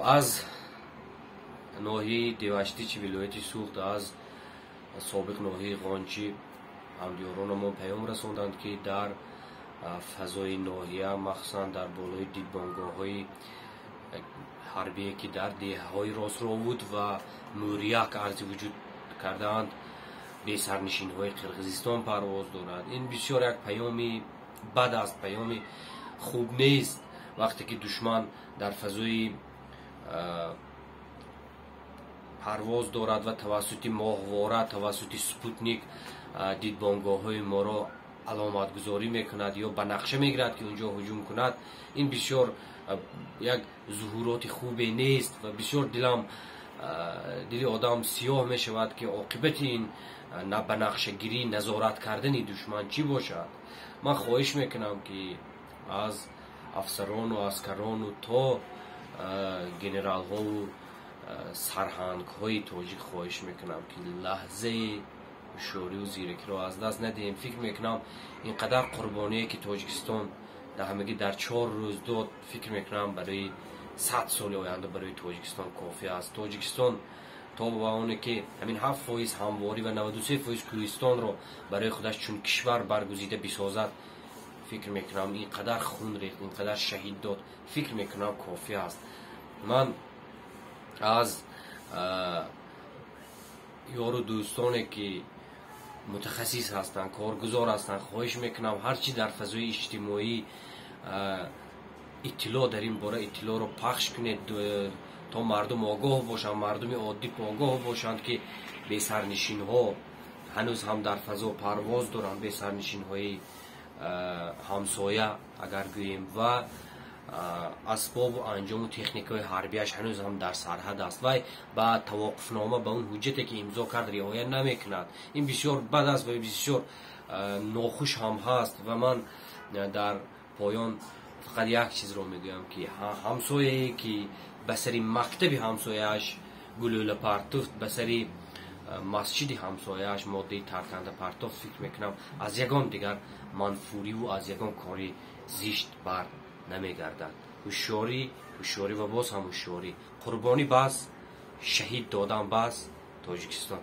از ناحیه دیواشتی ولایت سوخت از سابق ناحیه قانچی همدیارانمون پیام رسوندند که در فضای ناحیه مخصوصا در بالای دیدبانگاه‌های حربی که در دهه‌های راست‌راود و موریاک ارزی وجود کردند به سرنشین‌های قرقیزستان پرواز دارد. این بسیار یک پیامی بد است، پیامی خوب نیست وقتی که دشمن در فضای پرواز دارد و توسط ماهواره توسط سپوتنیک دیدبانگاه‌های ما را علامت گذاری میکند یا به نقشه میگیرد که اونجا هجوم کند. این بسیار یک ظهورات خوبی نیست و بسیار دل آدم سیاه می شود که عاقبت این به نقشه گیری نظارت کردن دشمن چی باشد. من خواهش میکنم که از افسران و عسکران و تا گنرال ها و سرهنگ های تاجیک خواهش میکنم که لحظه هوشیاری و زیرکی را از دست ندهیم. فکر میکنم اینقدر قربانی که تاجیکستان در همگی در 4 روز داد، فکر میکنم برای 100 سال آینده برای تاجیکستان کافی است. تاجیکستان تا به اون که همین 7% همواری و 93% کوهستان را برای خودش چون کشور برگزیده بسازد، فکر میکنم اینقدر خون ریخت، اینقدر شهید داد، فکر میکنم کافی است. من از یارو دوستانی که متخصص هستند، کارگزار هستند، خواهش میکنم هرچی در فضای اجتماعی اطلاع در این باره اطلاع رو پخش کنید تا مردم آگاه باشند، مردم عادی آگاه باشند که به سرنشین ها هنوز هم در فضا پرواز دارند، به سرنشین های همسایه اگر گوییم، و اسباب و انجام و تکنیک های حربیش هنوز هم در سرحد است و با توقفنامه به اون حجتی که امضا کرد رعایت نمیکند. این بسیار بد است و بسیار ناخوش هم هست. و من در پایان فقط یک چیز رو میگویم که همسایه‌ای که به سری مکتب همسایه‌اش گلوله پرتوفت، به سری مسجد همسایه‌اش ماده ترکنده پرتوفت، فکر میکنم از یگان دیگر منفوری و از یگان کاری زشت بر نمیگردد. هوشیاری و باز هم هوشیاری، قربانی بس، شهید دادن بس. تاجیکستان.